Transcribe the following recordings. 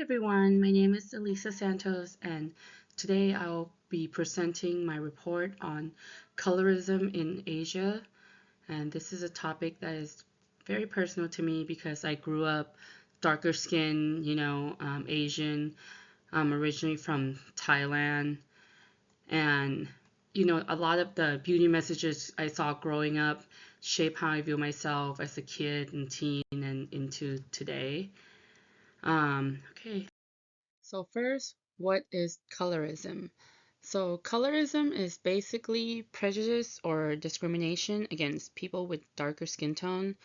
Everyone, my name is Elisa Santos, and today I'll be presenting my report on colorism in Asia. And this is a topic that is very personal to me because I grew up darker skin, Asian, originally from Thailand. And, a lot of the beauty messages I saw growing up shape how I view myself as a kid and teen and into today. Okay. So first, what is colorism? So colorism is basically prejudice or discrimination against people with darker skin tone,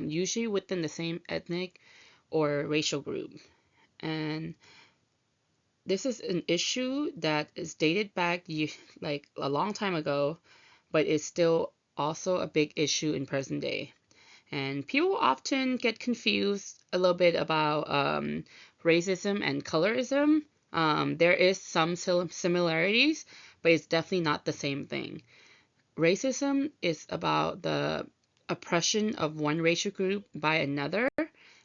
usually within the same ethnic or racial group. And this is an issue that is dated back like a long time ago, but is still also a big issue in present day. And people often get confused a little bit about racism and colorism. There is some similarities, but it's definitely not the same thing. Racism is about the oppression of one racial group by another,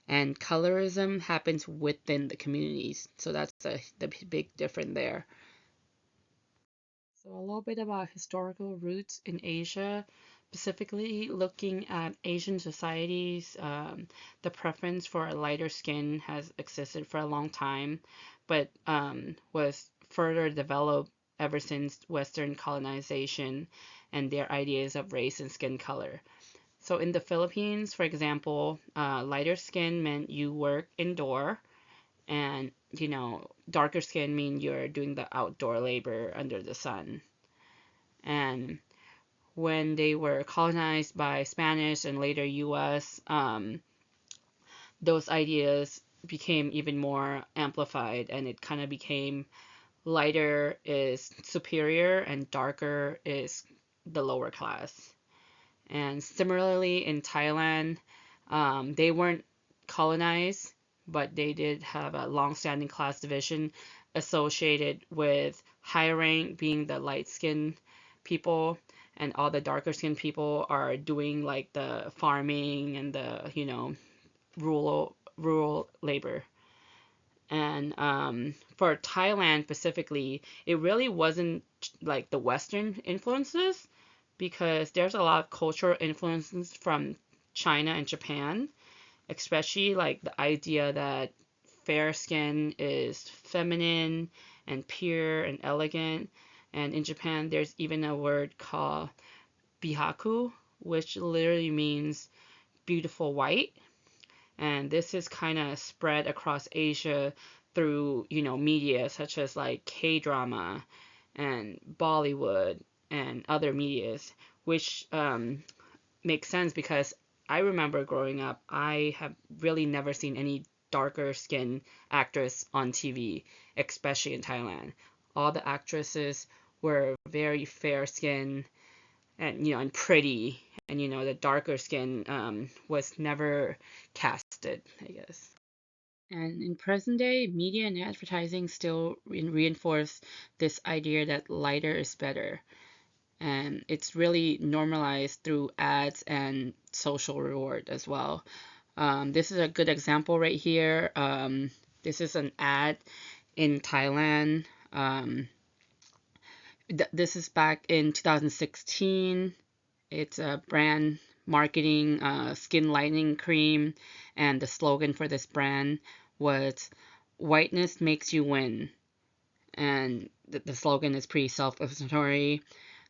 and colorism happens within the communities. So that's the big difference there. So a little bit about historical roots in Asia, specifically looking at Asian societies. The preference for a lighter skin has existed for a long time, but was further developed ever since Western colonization and their ideas of race and skin color. So in the Philippines, for example, lighter skin meant you work indoor, and darker skin mean you're doing the outdoor labor under the sun. And when they were colonized by Spanish and later US, those ideas became even more amplified, and it kind of became lighter is superior and darker is the lower class. And similarly in Thailand, they weren't colonized, but they did have a long-standing class division associated with high rank being the light-skinned people, and all the darker skinned people are doing like the farming and the rural labor. And for Thailand specifically, it really wasn't like the Western influences, because there's a lot of cultural influences from China and Japan, especially like the idea that fair skin is feminine and pure and elegant. And in Japan, there's even a word called bihaku, which literally means beautiful white. And this is kind of spread across Asia through, media such as like K-drama and Bollywood and other medias, which makes sense because I remember growing up, I have really never seen any darker skinned actress on TV, especially in Thailand. All the actresses were very fair skinned and and pretty, and the darker skin was never casted, I guess. And in present day, media and advertising still reinforce this idea that lighter is better. And it's really normalized through ads and social reward as well. This is a good example right here. This is an ad in Thailand. This is back in 2016. It's a brand marketing skin lightening cream, and the slogan for this brand was "Whiteness makes you win." And the slogan is pretty self-explanatory,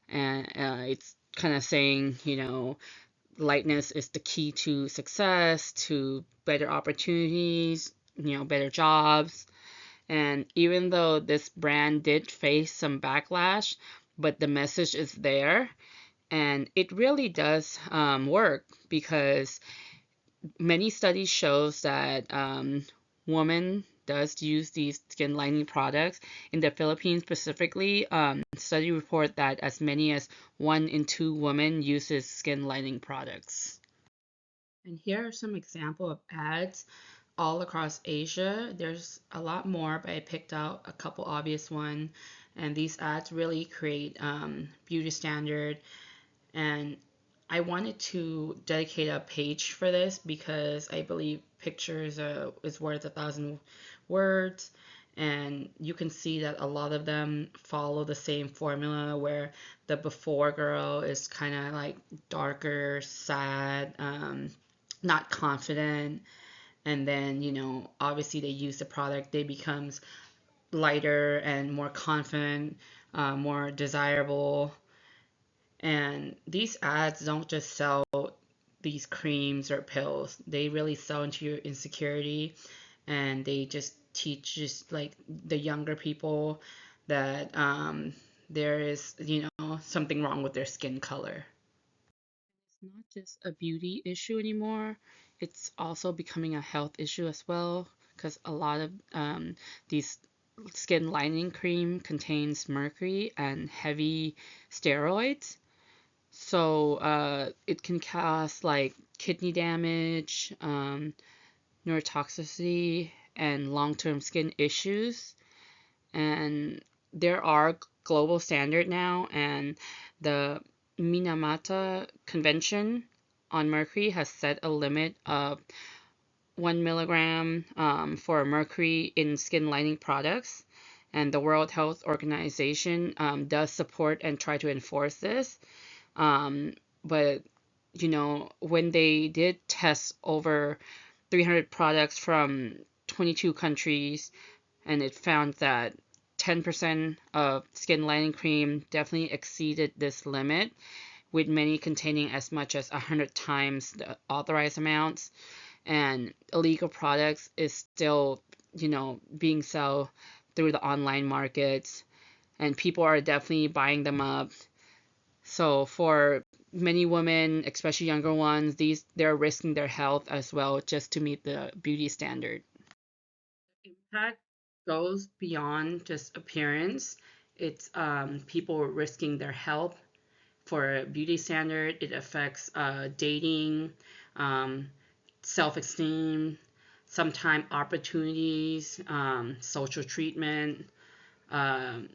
and it's kind of saying, lightness is the key to success, to better opportunities, better jobs. And even though this brand did face some backlash, but the message is there, and it really does work, because many studies shows that women does use these skin lightening products. In the Philippines specifically, study report that as many as 1 in 2 women uses skin lightening products. And here are some example of ads all across Asia. There's a lot more, but I picked out a couple obvious ones. And these ads really create beauty standard, and I wanted to dedicate a page for this because I believe pictures is worth a thousand words. And you can see that a lot of them follow the same formula where the before girl is kind of like darker, sad, not confident. And then, obviously they use the product, they becomes lighter and more confident, more desirable. And these ads don't just sell these creams or pills. They really sell into your insecurity, and they just teach just like the younger people that there is, something wrong with their skin color. It's not just a beauty issue anymore. It's also becoming a health issue as well, because a lot of these skin lightening cream contains mercury and heavy steroids. So it can cause like kidney damage, neurotoxicity, and long-term skin issues. And there are global standard now, and the Minamata Convention on Mercury has set a limit of 1 milligram for mercury in skin lining products. And the World Health Organization does support and try to enforce this. But when they did test over 300 products from 22 countries, and it found that 10% of skin lightening cream definitely exceeded this limit, with many containing as much as 100 times the authorized amounts. And illegal products is still, being sold through the online markets, and people are definitely buying them up. So for many women, especially younger ones, they're risking their health as well just to meet the beauty standard. Impact goes beyond just appearance. It's people risking their health for a beauty standard. It affects dating, um, self-esteem, sometimes opportunities, social treatment. Um,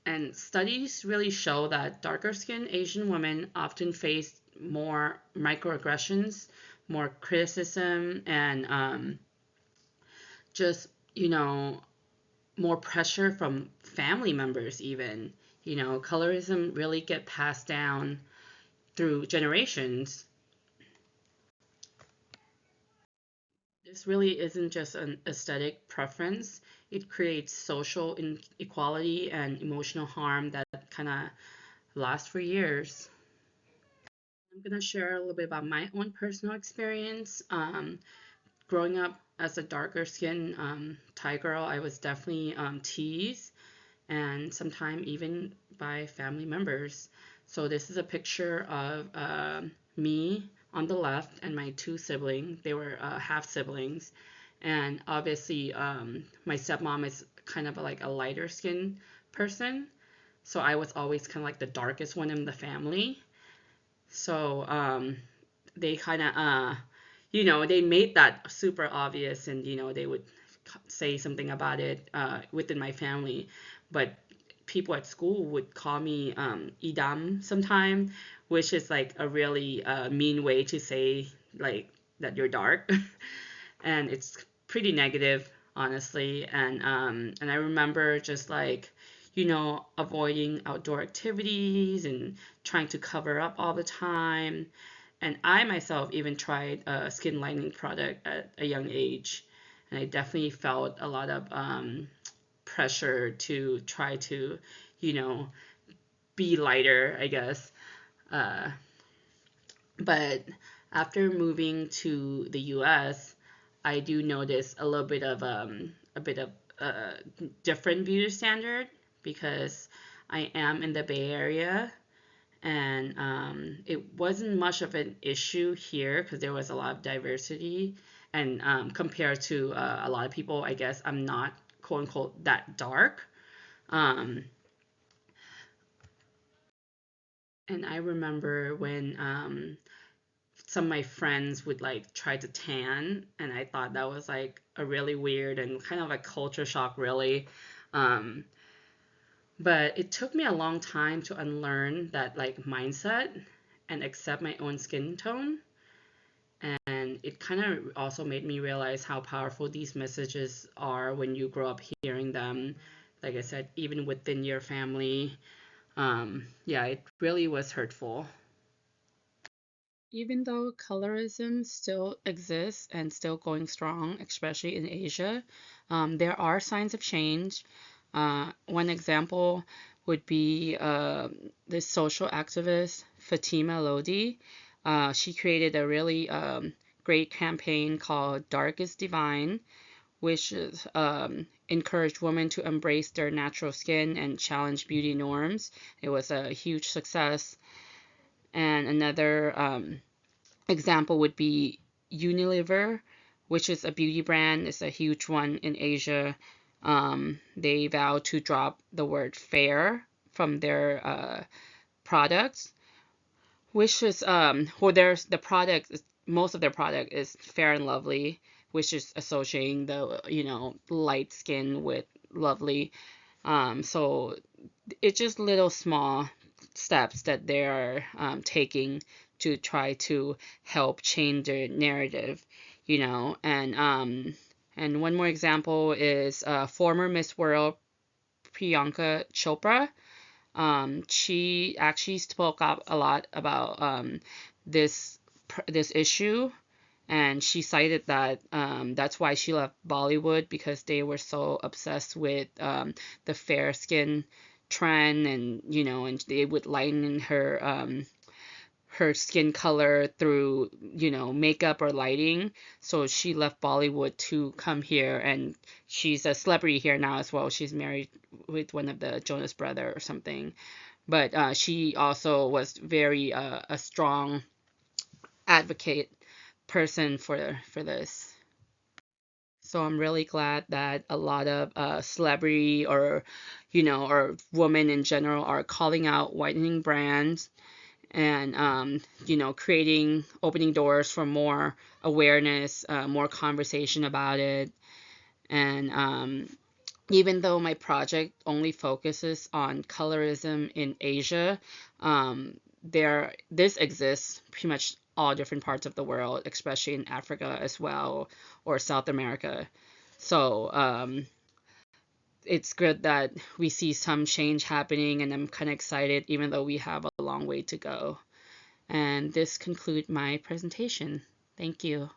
and studies really show that darker skinned Asian women often face more microaggressions, more criticism, and just, more pressure from family members even. Colorism really get passed down through generations. This really isn't just an aesthetic preference. It creates social inequality and emotional harm that kind of lasts for years. I'm going to share a little bit about my own personal experience. Growing up as a darker skinned Thai girl, I was definitely teased, and sometimes even by family members. So this is a picture of me on the left and my two siblings. They were half siblings, and obviously my stepmom is kind of like a lighter skinned person. So I was always kind of like the darkest one in the family. So they kind of they made that super obvious, and they would say something about it within my family. But people at school would call me idam sometime, which is like a really mean way to say like that you're dark. And it's pretty negative, honestly. And I remember just like avoiding outdoor activities and trying to cover up all the time. And I myself even tried a skin lightening product at a young age, and I definitely felt a lot of pressure to try to, you know, be lighter, I guess. Uh, but after moving to the U.S., I do notice a bit of different beauty standard because I am in the Bay Area, and it wasn't much of an issue here because there was a lot of diversity, and compared to a lot of people, I guess I'm not quote unquote that dark. Um, and I remember when some of my friends would like try to tan, and I thought that was like a really weird and kind of a culture shock, really. Um, but it took me a long time to unlearn that like mindset, and accept my own skin tone. And it kind of also made me realize how powerful these messages are when you grow up hearing them. Like I said, even within your family. Yeah, it really was hurtful. Even though colorism still exists and still going strong, especially in Asia, there are signs of change. One example would be this social activist, Fatima Lodi. She created a really great campaign called Dark is Divine, which is, encouraged women to embrace their natural skin and challenge beauty norms. It was a huge success. And another example would be Unilever, which is a beauty brand. It's a huge one in Asia. They vow to drop the word fair from their products, which is well, there's the product most of their product is Fair and Lovely, which is associating the light skin with lovely. So it's just little small steps that they're taking to try to help change the narrative, and one more example is former Miss World Priyanka Chopra. She actually spoke up a lot about this this issue, and she cited that that's why she left Bollywood, because they were so obsessed with the fair skin trend, and and they would lighten her skin color through makeup or lighting. So she left Bollywood to come here, and she's a celebrity here now as well. She's married with one of the Jonas brother or something. But she also was very a strong advocate person for this. So I'm really glad that a lot of celebrity or or women in general are calling out whitening brands, and creating opening doors for more awareness, more conversation about it. And even though my project only focuses on colorism in Asia, this exists pretty much all different parts of the world, especially in Africa as well, or South America. So it's good that we see some change happening, and I'm kind of excited, even though we have a long way to go. And this concludes my presentation. Thank you.